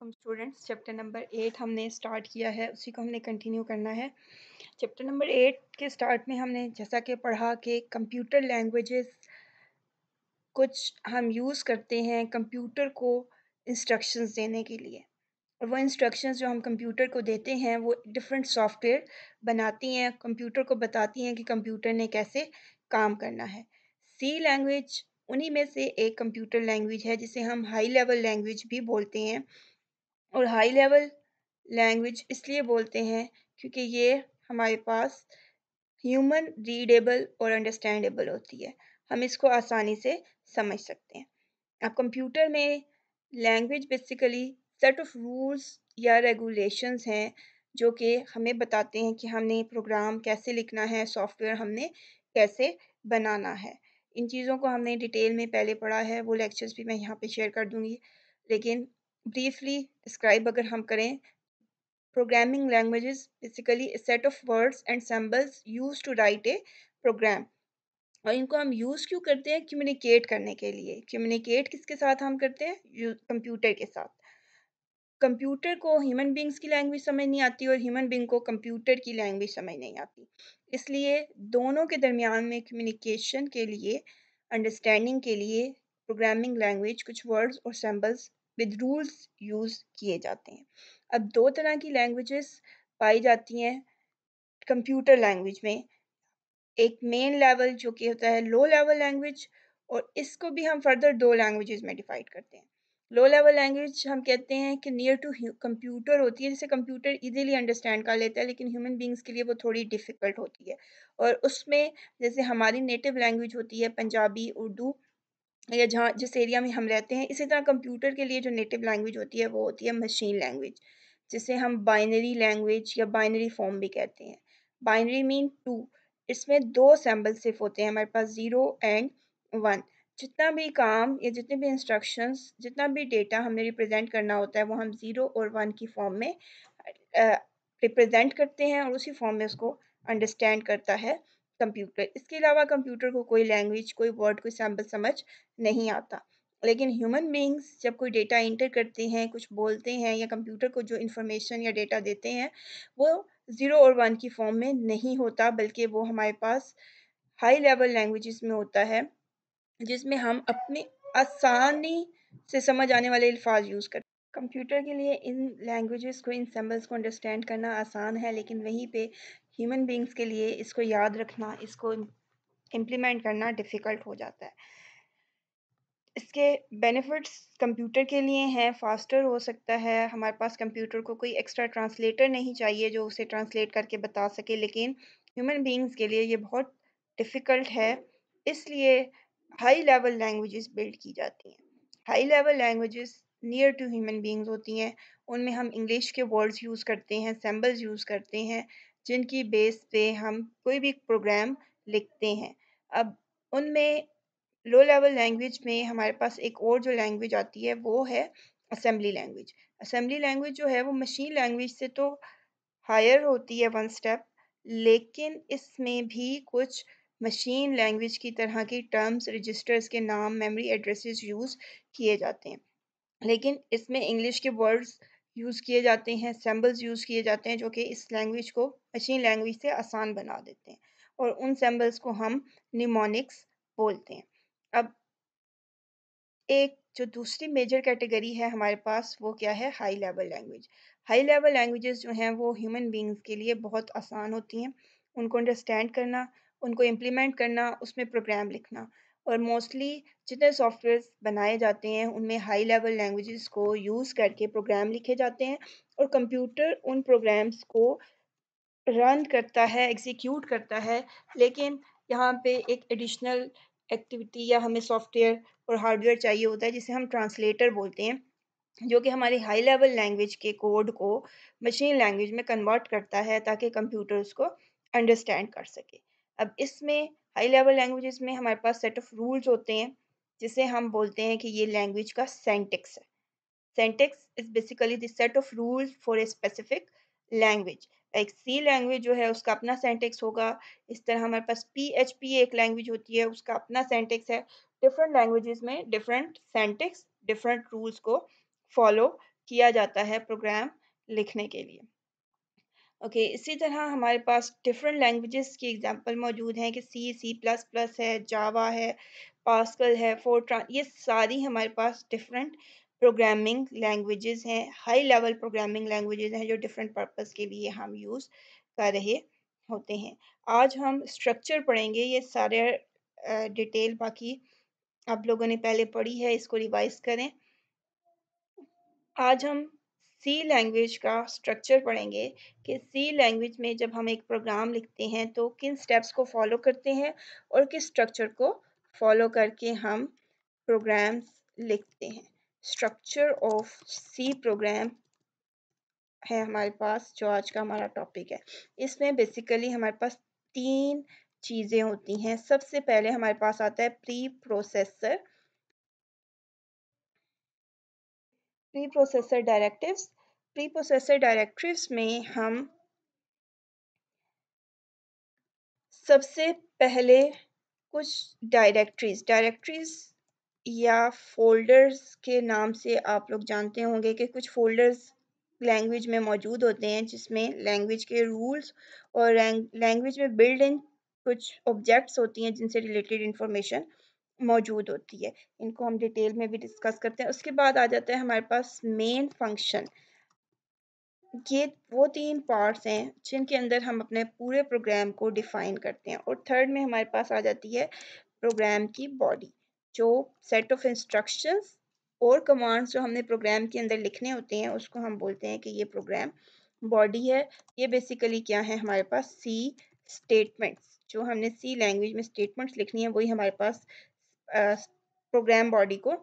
Welcome students. Chapter number 8 हमने start किया है, उसी को हमने कंटिन्यू करना है। चैप्टर नंबर 8 के स्टार्ट में हमने जैसा कि पढ़ा कि कंप्यूटर लैंग्वेजेस कुछ हम यूज़ करते हैं कंप्यूटर को इंस्ट्रक्शंस देने के लिए, और वो इंस्ट्रक्शंस जो हम कंप्यूटर को देते हैं वो डिफरेंट सॉफ्टवेयर बनाती हैं, कंप्यूटर को बताती हैं कि कंप्यूटर ने कैसे काम करना है। सी लैंग्वेज उन्हीं में से एक कंप्यूटर लैंग्वेज है जिसे हम हाई लेवल लैंग्वेज भी बोलते हैं। और हाई लेवल लैंग्वेज इसलिए बोलते हैं क्योंकि ये हमारे पास ह्यूमन रीडेबल और अंडरस्टैंडेबल होती है, हम इसको आसानी से समझ सकते हैं। अब कंप्यूटर में language basically set of rules या रेगुलेशंस हैं जो कि हमें बताते हैं कि हमने प्रोग्राम कैसे लिखना है, सॉफ्टवेयर हमने कैसे बनाना है। इन चीज़ों को हमने डिटेल में पहले पढ़ा है, वो लेक्चर्स भी मैं यहाँ पे शेयर कर दूँगी, लेकिन ब्रीफली डिस्क्राइब अगर हम करें, programming languages basically a set of words and symbols used to write a program। और इनको हम यूज़ क्यों करते हैं? कम्युनिकेट करने के लिए। कम्युनिकेट किसके साथ हम करते हैं? कंप्यूटर के साथ। कंप्यूटर को ह्यूमन बींग्स की लैंग्वेज समझ नहीं आती और ह्यूमन बींग को कंप्यूटर की लैंग्वेज समझ नहीं आती। इसलिए दोनों के दरमियान में कम्युनिकेशन के लिए, अंडरस्टैंडिंग के लिए प्रोग्रामिंग लैंग्वेज कुछ वर्ड्स और सिंबल्स विद रूल्स यूज़ किए जाते हैं। अब दो तरह की लैंग्वेजेस पाई जाती हैं कंप्यूटर लैंग्वेज में। एक मेन लेवल जो कि होता है लो लेवल लैंग्वेज, और इसको भी हम फर्दर दो लैंग्वेजेस में डिवाइड करते हैं। लो लेवल लैंग्वेज हम कहते हैं कि नियर टू कंप्यूटर होती है, जिसे कंप्यूटर इजीली अंडरस्टैंड कर लेता है, लेकिन ह्यूमन बींग्स के लिए वो थोड़ी डिफ़िकल्ट होती है। और उसमें जैसे हमारी नेटिव लैंग्वेज होती है पंजाबी, उर्दू, या जहाँ जिस एरिया में हम रहते हैं, इसी तरह कंप्यूटर के लिए जो नेटिव लैंग्वेज होती है वो होती है मशीन लैंग्वेज, जिसे हम बाइनरी लैंग्वेज या बाइनरी फॉर्म भी कहते हैं। बाइनरी मीन टू, इसमें दो सिंबल सिर्फ होते हैं हमारे पास, ज़ीरो एंड वन। जितना भी काम या जितने भी इंस्ट्रक्शंस, जितना भी डेटा हमने रिप्रेजेंट करना होता है वो हम ज़ीरो और वन की फॉर्म में रिप्रेजेंट करते हैं, और उसी फॉर्म में उसको अंडरस्टैंड करता है कंप्यूटर। इसके अलावा कंप्यूटर को कोई लैंग्वेज, कोई वर्ड, कोई सैम्पल समझ नहीं आता। लेकिन ह्यूमन बीइंग्स जब कोई डेटा इंटर करते हैं, कुछ बोलते हैं, या कंप्यूटर को जो इन्फॉर्मेशन या डेटा देते हैं, वो ज़ीरो और वन की फॉर्म में नहीं होता, बल्कि वो हमारे पास हाई लेवल लैंग्वेजेस में होता है, जिसमें हम अपनी आसानी से समझ आने वाले अल्फाज यूज़ करते हैं। कंप्यूटर के लिए इन लैंग्वेजेस को, इन सिंबल्स को अंडरस्टैंड करना आसान है, लेकिन वहीं पे ह्यूमन बीइंग्स के लिए इसको याद रखना, इसको इम्प्लीमेंट करना डिफ़िकल्ट हो जाता है। इसके बेनिफिट्स कंप्यूटर के लिए हैं, फास्टर हो सकता है, हमारे पास कंप्यूटर को कोई एक्स्ट्रा ट्रांसलेटर नहीं चाहिए जो उसे ट्रांसलेट करके बता सके, लेकिन ह्यूमन बीइंग्स के लिए ये बहुत डिफ़िकल्ट है। इसलिए हाई लेवल लैंग्वेजेस बिल्ड की जाती हैं। High level languages near to human beings होती हैं। उनमें हम इंग्लिश के वर्ड्स यूज़ करते हैं, सिंबल्स यूज़ करते हैं, जिनकी बेस पे हम कोई भी प्रोग्राम लिखते हैं। अब उनमें लो लेवल लैंग्वेज में हमारे पास एक और जो लैंग्वेज आती है वो है असेंबली लैंग्वेज। असेंबली लैंग्वेज जो है वो मशीन लैंग्वेज से तो हायर होती है वन स्टेप, लेकिन इसमें भी कुछ मशीन लैंग्वेज की तरह की टर्म्स, रजिस्टर्स के नाम, मेमोरी एड्रेसेस यूज़ किए जाते हैं। लेकिन इसमें इंग्लिश के वर्ड्स यूज़ किए जाते हैं, सिंबल्स यूज़ किए जाते हैं, जो कि इस लैंग्वेज को मशीन लैंग्वेज से आसान बना देते हैं, और उन सिंबल्स को हम निमोनिक्स बोलते हैं। अब एक जो दूसरी मेजर कैटेगरी है हमारे पास, वो क्या है? High level language. High level languages जो हैं वो ह्यूमन बीइंग्स के लिए बहुत आसान होती हैं, उनको अंडरस्टैंड करना, उनको इम्प्लीमेंट करना, उसमें प्रोग्राम लिखना। और मोस्टली जितने सॉफ्टवेयर्स बनाए जाते हैं उनमें हाई लेवल लैंग्वेजेस को यूज़ करके प्रोग्राम लिखे जाते हैं, और कंप्यूटर उन प्रोग्राम्स को रन करता है, एग्ज़ीक्यूट करता है। लेकिन यहाँ पे एक एडिशनल एक्टिविटी या हमें सॉफ्टवेयर और हार्डवेयर चाहिए होता है, जिसे हम ट्रांसलेटर बोलते हैं, जो कि हमारी हाई लेवल लैंग्वेज के कोड को मशीन लैंग्वेज में कन्वर्ट करता है ताकि कंप्यूटर उसको अंडरस्टैंड कर सके। अब इसमें हाई लेवल लैंग्वेजेस में हमारे पास सेट ऑफ रूल्स होते हैं, जिसे हम बोलते हैं कि ये लैंग्वेज का सिंटैक्स है। Syntax is basically the set of rules for a specific language. Like C language जो है उसका अपना सिंटैक्स होगा, इस तरह हमारे पास पीएचपी एक लैंग्वेज होती है, उसका अपना सिंटैक्स है। डिफरेंट लैंग्वेजेस में डिफरेंट सिंटैक्स, डिफरेंट रूल्स को फॉलो किया जाता है प्रोग्राम लिखने के लिए। ओके, इसी तरह हमारे पास डिफरेंट लैंग्वेजेस की एग्जांपल मौजूद हैं कि सी, सी प्लस प्लस है, जावा है, पास्कल है, फोर्ट्रान, ये सारी हमारे पास डिफरेंट प्रोग्रामिंग लैंग्वेजेस हैं, हाई लेवल प्रोग्रामिंग लैंग्वेजेस हैं जो डिफरेंट पर्पस के लिए हम यूज़ कर रहे होते हैं। आज हम स्ट्रक्चर पढ़ेंगे, ये सारे डिटेल बाकी आप लोगों ने पहले पढ़ी है, इसको रिवाइज करें। आज हम सी लैंग्वेज का स्ट्रक्चर पढ़ेंगे कि सी लैंग्वेज में जब हम एक प्रोग्राम लिखते हैं तो किन स्टेप्स को फॉलो करते हैं और किस स्ट्रक्चर को फॉलो करके हम प्रोग्राम्स लिखते हैं। स्ट्रक्चर ऑफ सी प्रोग्राम है हमारे पास, जो आज का हमारा टॉपिक है। इसमें बेसिकली हमारे पास तीन चीज़ें होती हैं। सबसे पहले हमारे पास आता है pre processor, pre processor directives. Pre processor directives में हम सबसे पहले कुछ डायरेक्टरीज या फोल्डर्स के नाम से आप लोग जानते होंगे कि कुछ फोल्डर्स लैंग्वेज में मौजूद होते हैं जिसमें लैंग्वेज के रूल्स और लैंग्वेज में बिल्ड इन कुछ ऑब्जेक्ट्स होती हैं जिनसे रिलेटेड इंफॉर्मेशन मौजूद होती है। इनको हम डिटेल में भी डिस्कस करते हैं। उसके बाद आ जाता है हमारे पास मेन फंक्शन। ये वो तीन पार्ट्स हैं जिनके अंदर हम अपने पूरे प्रोग्राम को डिफाइन करते हैं। और थर्ड में हमारे पास आ जाती है प्रोग्राम की बॉडी, जो सेट ऑफ इंस्ट्रक्शंस और कमांड्स जो हमने प्रोग्राम के अंदर लिखने होते हैं उसको हम बोलते हैं कि ये प्रोग्राम बॉडी है। ये बेसिकली क्या है, हमारे पास सी स्टेटमेंट्स, जो हमने सी लैंग्वेज में स्टेटमेंट्स लिखनी है वही हमारे पास प्रोग्राम बॉडी को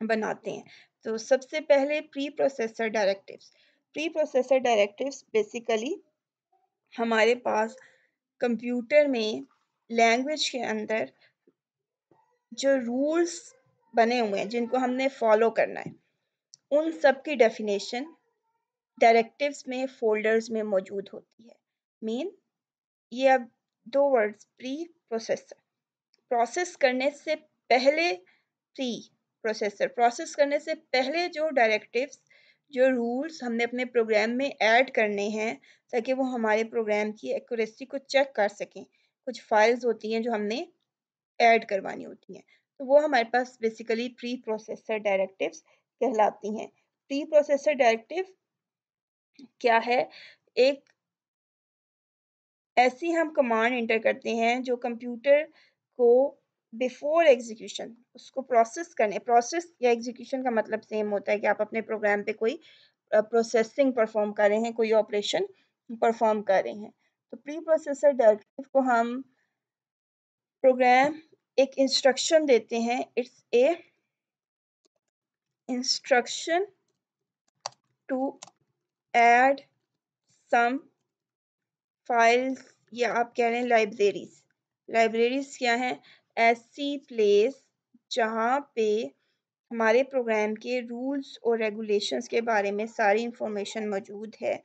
बनाते हैं। तो सबसे पहले pre processor directives. Pre processor directives basically हमारे पास कंप्यूटर में लैंग्वेज के अंदर जो रूल्स बने हुए हैं जिनको हमने फॉलो करना है, उन सब की डेफिनेशन डायरेक्टिव्स में फोल्डर्स में मौजूद होती है। मीन ये अब दो वर्ड्स, प्री प्रोसेसर, प्रोसेस करने से पहले, प्री प्रोसेसर प्रोसेस करने से पहले जो डायरेक्टिव्स, जो रूल्स हमने अपने प्रोग्राम में ऐड करने हैं ताकि वो हमारे प्रोग्राम की एक्यूरेसी को चेक कर सकें। कुछ फाइल्स होती हैं जो हमने ऐड करवानी होती हैं, तो वो हमारे पास बेसिकली प्री प्रोसेसर डायरेक्टिव्स कहलाती हैं। प्री प्रोसेसर डायरेक्टिव क्या है, एक ऐसी हम कमांड इंटर करते हैं जो कंप्यूटर को बिफोर एग्जीक्यूशन उसको प्रोसेस करने, प्रोसेस या एग्जीक्यूशन का मतलब सेम होता है कि आप अपने प्रोग्राम पे कोई प्रोसेसिंग परफॉर्म कर रहे हैं, कोई ऑपरेशन परफॉर्म कर रहे हैं। तो प्री प्रोसेसर डायरेक्टिव को हम प्रोग्राम एक इंस्ट्रक्शन देते हैं, it's a instruction to add some files, या आप कह रहे हैं लाइब्रेरीज। लाइब्रेरीज क्या है, ऐसी प्लेस जहाँ पे हमारे प्रोग्राम के रूल्स और रेगुलेशंस के बारे में सारी इंफॉर्मेशन मौजूद है,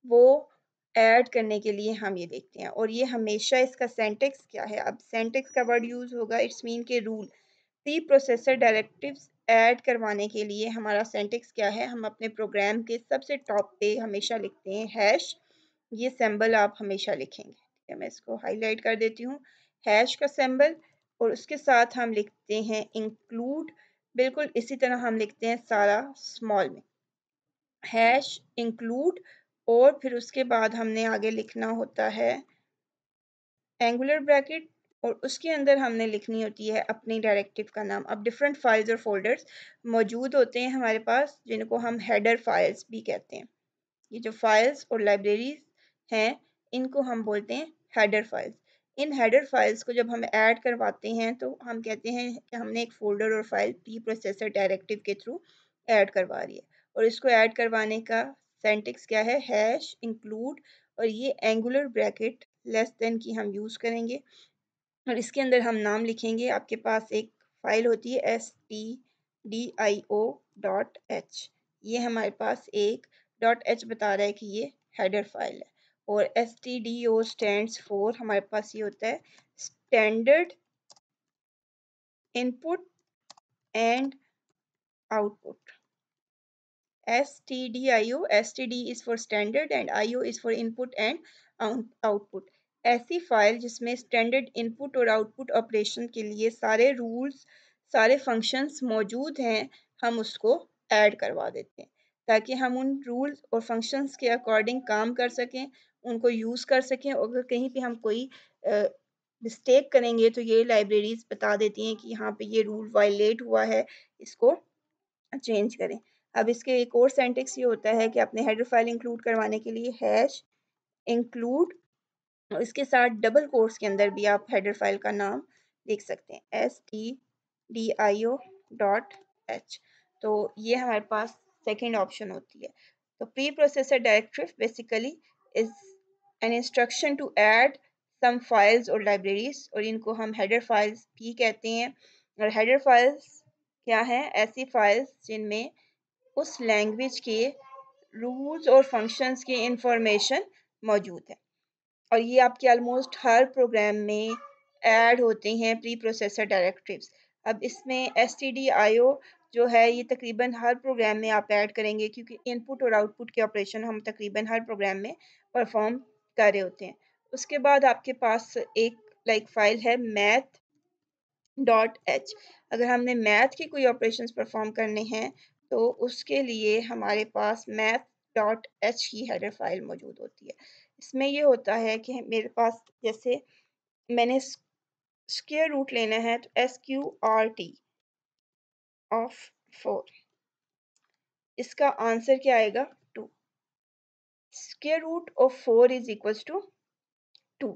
वो ऐड करने के लिए हम ये देखते हैं। और ये हमेशा इसका सेंटेक्स क्या है, अब सेंटेक्स का वर्ड यूज़ होगा, इट्स मीन के rule. Pre processor directives add करवाने के लिए हमारा सेंटेक्स क्या है, हम अपने प्रोग्राम के सबसे टॉप पे हमेशा लिखते हैं हैश। ये सिंबल आप हमेशा लिखेंगे, ठीक है, मैं इसको हाईलाइट कर देती हूँ, हैश का सिंबल। और उसके साथ हम लिखते हैं इंक्लूड, बिल्कुल इसी तरह हम लिखते हैं सारा स्मॉल में, हैश इंक्लूड। और फिर उसके बाद हमने आगे लिखना होता है एंगुलर ब्रैकेट, और उसके अंदर हमने लिखनी होती है अपनी डायरेक्टिव का नाम। अब डिफरेंट फाइल्स और फोल्डर्स मौजूद होते हैं हमारे पास जिनको हम हेडर फाइल्स भी कहते हैं। ये जो फाइल्स और लाइब्रेरीज हैं इनको हम बोलते हैं हेडर फाइल्स। इन हेडर फाइल्स को जब हम ऐड करवाते हैं तो हम कहते हैं कि हमने एक फोल्डर और फाइल प्री प्रोसेसर डायरेक्टिव के थ्रू ऐड करवा रही है। और इसको ऐड करवाने का सेंटेक्स क्या है, हैश इंक्लूड, और ये एंगुलर ब्रैकेट लेस देन की हम यूज़ करेंगे। और इसके अंदर हम नाम लिखेंगे। आपके पास एक फाइल होती है stdio.h, ये हमारे पास एक .h बता रहा है कि ये हेडर फाइल है। और stdio स्टैंड्स फॉर, हमारे पास ये होता है standard input and output, stdio, std is for standard and io is for input and output। ऐसी फाइल जिसमें स्टैंडर्ड इनपुट और आउटपुट ऑपरेशन के लिए सारे रूल्स, सारे फंक्शंस मौजूद हैं, हम उसको ऐड करवा देते हैं ताकि हम उन रूल्स और फंक्शंस के अकॉर्डिंग काम कर सकें, उनको यूज़ कर सकें। और अगर कहीं पे हम कोई मिस्टेक करेंगे तो ये लाइब्रेरीज बता देती हैं कि यहाँ पे ये रूल वायलेट हुआ है, इसको चेंज करें। अब इसके एक और सेंटेक्स ये होता है कि अपने हेडर फाइल इंक्लूड करवाने के लिए हैश इंक्लूड और इसके साथ डबल कोट्स के अंदर भी आप हेडर फाइल का नाम लिख सकते हैं stdio.h। तो ये हमारे पास सेकेंड ऑप्शन होती है। तो pre processor directory basically is an instruction to add some files और लाइब्रेरीज, और इनको हम हेडर फाइल्स भी कहते हैं। और हेडर फाइल्स क्या हैं? ऐसी फाइल्स जिनमें उस लैंग्वेज के रूल्स और फंक्शंस की इंफॉर्मेशन मौजूद है, और ये आपके ऑलमोस्ट हर प्रोग्राम में ऐड होते हैं प्री प्रोसेसर डायरेक्टिव्स। अब इसमें stdio जो है ये तकरीबन हर प्रोग्राम में आप ऐड करेंगे क्योंकि इनपुट और आउटपुट के ऑपरेशन हम तकरीबन हर प्रोग्राम में परफॉर्म कर रहे होते हैं। उसके बाद आपके पास एक फाइल है मैथ डॉट एच। अगर हमने मैथ के कोई ऑपरेशंस परफॉर्म करने हैं तो उसके लिए हमारे पास मैथ डॉट एच की हेडर फाइल मौजूद होती है। इसमें ये होता है कि मेरे पास जैसे मैंने स्क्वायर रूट लेना है तो SQRT ऑफ 4, इसका आंसर क्या आएगा? 2। Square root of 4 is equals to 2।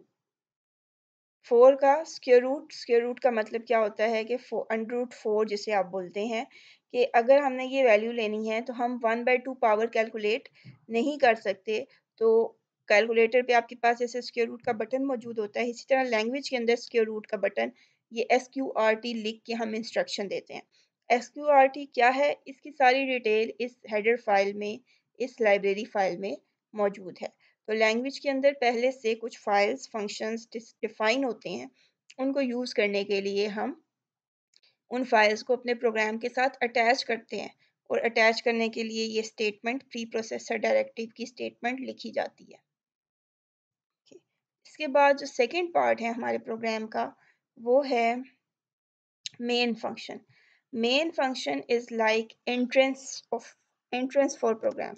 4 का स्क्वायर रूट का मतलब क्या होता है कि √4 जिसे आप बोलते हैं, कि अगर हमने ये वैल्यू लेनी है तो हम 1/2 पावर कैलकुलेट नहीं कर सकते। तो कैलकुलेटर पे आपके पास जैसे स्क्वायर रूट का बटन मौजूद होता है, इसी तरह लैंग्वेज के अंदर स्क्वायर रूट का बटन ये SQRT लिख के हम इंस्ट्रक्शन देते हैं। SQRT क्या है? इसकी सारी डिटेल इस हेडर फाइल में, इस लाइब्रेरी फाइल में मौजूद है। तो लैंग्वेज के अंदर पहले से कुछ फाइल्स फंक्शंस डिफाइन होते हैं, उनको यूज़ करने के लिए हम उन फाइल्स को अपने प्रोग्राम के साथ अटैच करते हैं, और अटैच करने के लिए ये स्टेटमेंट प्री प्रोसेसर डायरेक्टिव की स्टेटमेंट लिखी जाती है। इसके बाद जो सेकंड पार्ट है हमारे प्रोग्राम का वो है main function. Main function is like entrance for program.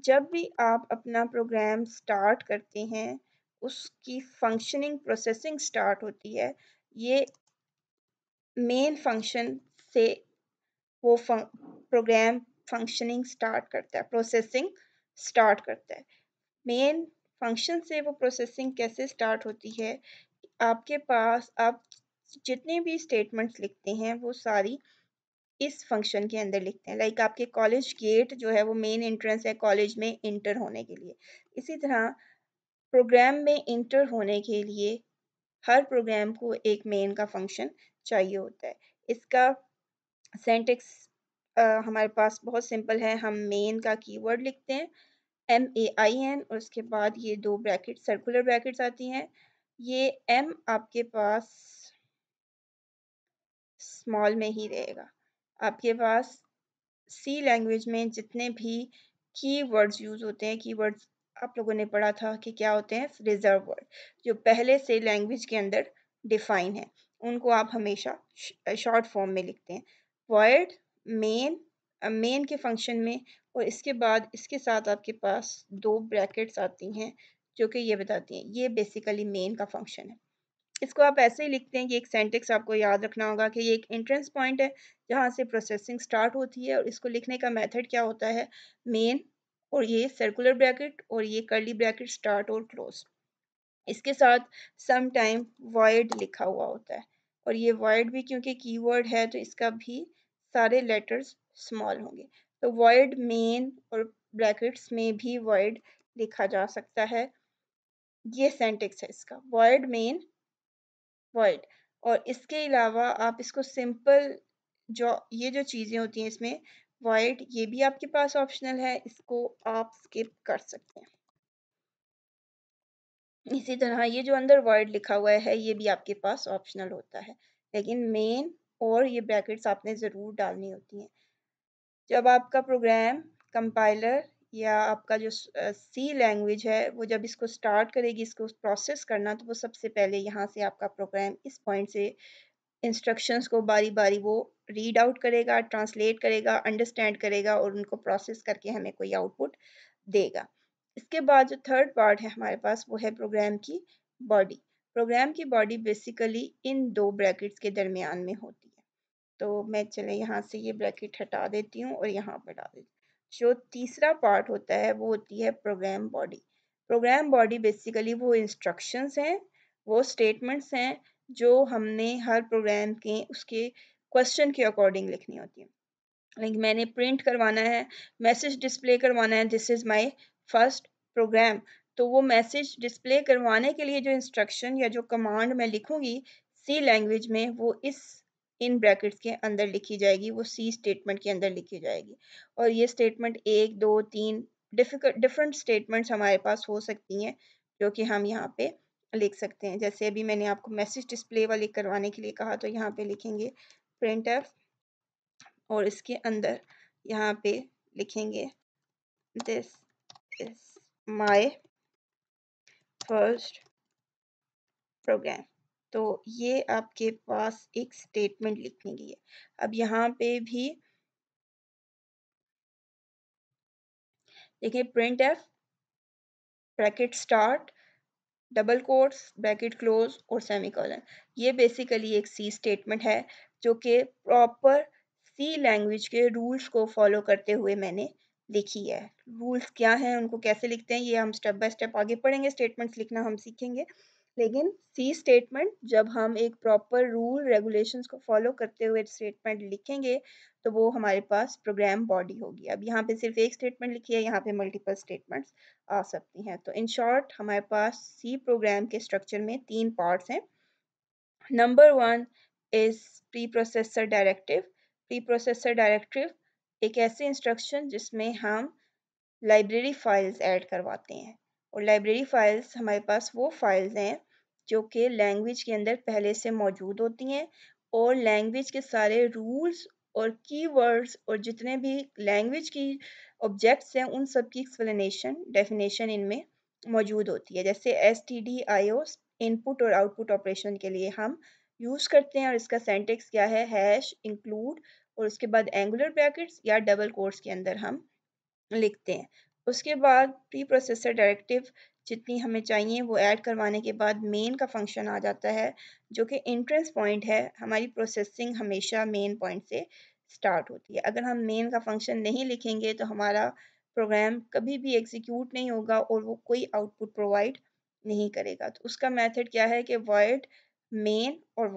जब भी आप अपना प्रोग्राम स्टार्ट करते हैं उसकी फंक्शनिंग प्रोसेसिंग स्टार्ट होती है, ये मेन फंक्शन से वो प्रोग्राम फंक्शनिंग स्टार्ट करता है, प्रोसेसिंग स्टार्ट करता है। मेन फंक्शन से वो प्रोसेसिंग कैसे स्टार्ट होती है? आपके पास आप जितने भी स्टेटमेंट्स लिखते हैं वो सारी इस फंक्शन के अंदर लिखते हैं। लाइक आपके कॉलेज गेट जो है वो मेन एंट्रेंस है कॉलेज में इंटर होने के लिए। इसी तरह प्रोग्राम में इंटर होने के लिए हर प्रोग्राम को एक मेन का फंक्शन चाहिए होता है। इसका सिंटैक्स हमारे पास बहुत सिंपल है। हम मेन का कीवर्ड लिखते हैं MAIN और उसके बाद ये दो ब्रैकेट सर्कुलर ब्रैकेट्स आती हैं। ये M आपके पास स्मॉल में ही रहेगा। आपके पास सी लैंग्वेज में जितने भी कीवर्ड्स यूज़ होते हैं, कीवर्ड्स आप लोगों ने पढ़ा था कि क्या होते हैं? रिजर्व वर्ड, जो पहले से लैंग्वेज के अंदर डिफाइन है, उनको आप हमेशा शॉर्ट फॉर्म में लिखते हैं। वॉइड मेन, मेन के फंक्शन में, और इसके बाद इसके साथ आपके पास दो ब्रैकेट्स आती हैं जो कि ये बताती हैं ये बेसिकली मेन का फंक्शन है। इसको आप ऐसे ही लिखते हैं कि एक सेंटेक्स आपको याद रखना होगा कि ये एक एंट्रेंस पॉइंट है जहाँ से प्रोसेसिंग स्टार्ट होती है, और इसको लिखने का मेथड क्या होता है? मेन और ये सर्कुलर ब्रैकेट और ये कर्ली ब्रैकेट स्टार्ट और क्लोज। इसके साथ सम टाइम वॉइड लिखा हुआ होता है, और ये वॉइड भी क्योंकि कीवर्ड है तो इसका भी सारे लेटर्स स्मॉल होंगे। तो वॉइड मेन और ब्रैकेट्स में भी वॉइड लिखा जा सकता है। ये सेंटेक्स है इसका, वॉइड मेन वर्ड। और इसके अलावा आप इसको सिंपल, जो ये जो चीज़ें होती हैं इसमें वॉइड, ये भी आपके पास ऑप्शनल है, इसको आप स्किप कर सकते हैं। इसी तरह ये जो अंदर वर्ड लिखा हुआ है ये भी आपके पास ऑप्शनल होता है, लेकिन मेन और ये ब्रैकेट्स आपने ज़रूर डालनी होती हैं। जब आपका प्रोग्राम कंपाइलर या आपका जो सी लैंग्वेज है वो जब इसको स्टार्ट करेगी इसको प्रोसेस करना, तो वो सबसे पहले यहाँ से आपका प्रोग्राम इस पॉइंट से इंस्ट्रक्शंस को बारी बारी वो रीड आउट करेगा, ट्रांसलेट करेगा, अंडरस्टैंड करेगा और उनको प्रोसेस करके हमें कोई आउटपुट देगा। इसके बाद जो थर्ड पार्ट है हमारे पास वो है प्रोग्राम की बॉडी। प्रोग्राम की बॉडी बेसिकली इन दो ब्रैकेट्स के दरमियान में होती है। तो मैं चले यहाँ से ये ब्रैकेट हटा देती हूँ और यहाँ पर डाल देती हूँ। जो तीसरा पार्ट होता है वो होती है program body. Program body basically वो इंस्ट्रक्शंस हैं, वो स्टेटमेंट्स हैं जो हमने हर प्रोग्राम के उसके क्वेश्चन के अकॉर्डिंग लिखनी होती है। लाइक मैंने प्रिंट करवाना है, मैसेज डिस्प्ले करवाना है, this is my first program. तो वो मैसेज डिस्प्ले करवाने के लिए जो इंस्ट्रक्शन या जो कमांड मैं लिखूंगी सी लैंग्वेज में, वो इस इन ब्रैकेट्स के अंदर लिखी जाएगी, वो सी स्टेटमेंट के अंदर लिखी जाएगी। और ये स्टेटमेंट एक दो तीन डिफरेंट स्टेटमेंट्स हमारे पास हो सकती हैं जो कि हम यहाँ पे लिख सकते हैं। जैसे अभी मैंने आपको मैसेज डिस्प्ले वाली करवाने के लिए कहा, तो यहाँ पे लिखेंगे प्रिंट एफ और इसके अंदर यहाँ पे लिखेंगे this is my first program. तो ये आपके पास एक स्टेटमेंट लिखने की है। अब यहाँ पे भी देखिए print F bracket start double quotes bracket close और सेमीकोलन। ये बेसिकली एक सी स्टेटमेंट है जो कि प्रॉपर सी लैंग्वेज के रूल्स को फॉलो करते हुए मैंने लिखी है। रूल्स क्या हैं, उनको कैसे लिखते हैं, ये हम स्टेप बाय स्टेप आगे पढ़ेंगे, स्टेटमेंट्स लिखना हम सीखेंगे। लेकिन सी स्टेटमेंट जब हम एक प्रॉपर रूल रेगुलेशंस को फॉलो करते हुए स्टेटमेंट लिखेंगे तो वो हमारे पास प्रोग्राम बॉडी होगी। अब यहाँ पे सिर्फ एक स्टेटमेंट लिखी है, यहाँ पे मल्टीपल स्टेटमेंट्स आ सकती हैं। तो इन शॉर्ट हमारे पास सी प्रोग्राम के स्ट्रक्चर में तीन पार्ट्स हैं। Number one is pre processor directive. Pre processor directive एक ऐसे इंस्ट्रक्शन जिसमें हम लाइब्रेरी फाइल्स ऐड करवाते हैं। और लाइब्रेरी फाइल्स हमारे पास वो फाइल्स हैं जो कि लैंग्वेज के अंदर पहले से मौजूद होती हैं और लैंग्वेज के सारे रूल्स और कीवर्ड्स और जितने भी लैंग्वेज की ऑब्जेक्ट्स हैं उन सब की एक्सप्लेनेशन डेफिनेशन इनमें मौजूद होती है। जैसे stdio इनपुट और आउटपुट ऑपरेशन के लिए हम यूज़ करते हैं और इसका सेंटेक्स क्या है, हैश इंक्लूड और उसके बाद एंगुलर ब्रैकेट्स या डबल कोट्स के अंदर हम लिखते हैं। उसके बाद प्री प्रोसेसर डायरेक्टिव जितनी हमें चाहिए वो ऐड करवाने के बाद मेन का फंक्शन आ जाता है जो कि एंट्रेंस पॉइंट है। हमारी प्रोसेसिंग हमेशा मेन पॉइंट से स्टार्ट होती है। अगर हम मेन का फंक्शन नहीं लिखेंगे तो हमारा प्रोग्राम कभी भी एग्जीक्यूट नहीं होगा और वो कोई आउटपुट प्रोवाइड नहीं करेगा। तो उसका मेथड क्या है कि वॉइड मेन और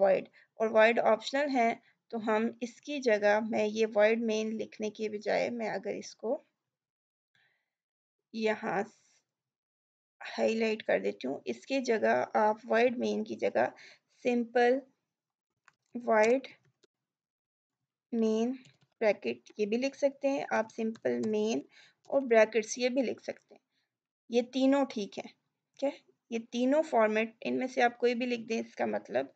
वॉइड ऑप्शनल है। तो हम इसकी जगह मैं ये वॉइड मेन लिखने के बजाय मैं अगर इसको यहाँ हाईलाइट कर देती हूँ, इसकी जगह आप void main की जगह सिंपल void main ब्रैकेट ये भी लिख सकते हैं आप, सिंपल मेन और ब्रैकेट्स ये भी लिख सकते हैं। ये तीनों ठीक है, ठीक है। ये तीनों फॉर्मेट इनमें से आप कोई भी लिख दें, इसका मतलब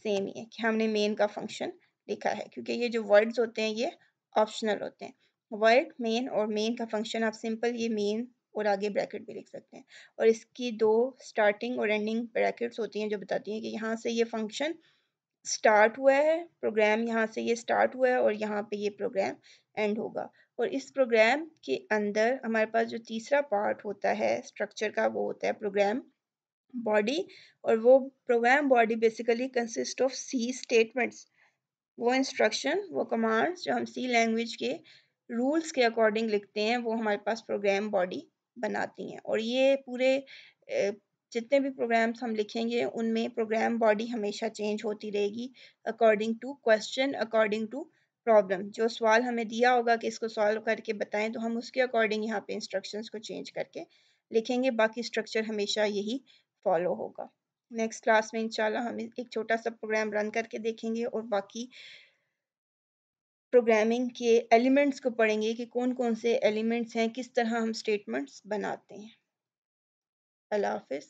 सेम ही है कि हमने मेन का फंक्शन लिखा है, क्योंकि ये जो वर्ड्स होते हैं ये ऑप्शनल होते हैं। वर्ड मेन और मेन का फंक्शन आप सिंपल ये मेन और आगे ब्रैकेट भी लिख सकते हैं। और इसकी दो स्टार्टिंग और एंडिंग ब्रैकेट्स होती हैं जो बताती हैं कि यहाँ से ये फंक्शन स्टार्ट हुआ है, प्रोग्राम यहाँ से ये स्टार्ट हुआ है और यहाँ पे ये प्रोग्राम एंड होगा। और इस प्रोग्राम के अंदर हमारे पास जो तीसरा पार्ट होता है स्ट्रक्चर का वो होता है प्रोग्राम बॉडी। और वो program body basically consist of C statements, वो इंस्ट्रक्शन वो कमांड्स जो हम सी लैंग्वेज के रूल्स के अकॉर्डिंग लिखते हैं वो हमारे पास प्रोग्राम बॉडी बनाती हैं। और ये पूरे जितने भी प्रोग्राम्स हम लिखेंगे उनमें प्रोग्राम बॉडी हमेशा चेंज होती रहेगी according to question, according to problem. जो सवाल हमें दिया होगा कि इसको सॉल्व करके बताएं तो हम उसके अकॉर्डिंग यहाँ पे इंस्ट्रक्शंस को चेंज करके लिखेंगे। बाकी स्ट्रक्चर हमेशा यही फॉलो होगा। नेक्स्ट क्लास में इंशाल्लाह हम एक छोटा सा प्रोग्राम रन करके देखेंगे और बाकी प्रोग्रामिंग के एलिमेंट्स को पढ़ेंगे कि कौन कौन से एलिमेंट्स हैं, किस तरह हम स्टेटमेंट्स बनाते हैं। अल्लाह हाफिज़।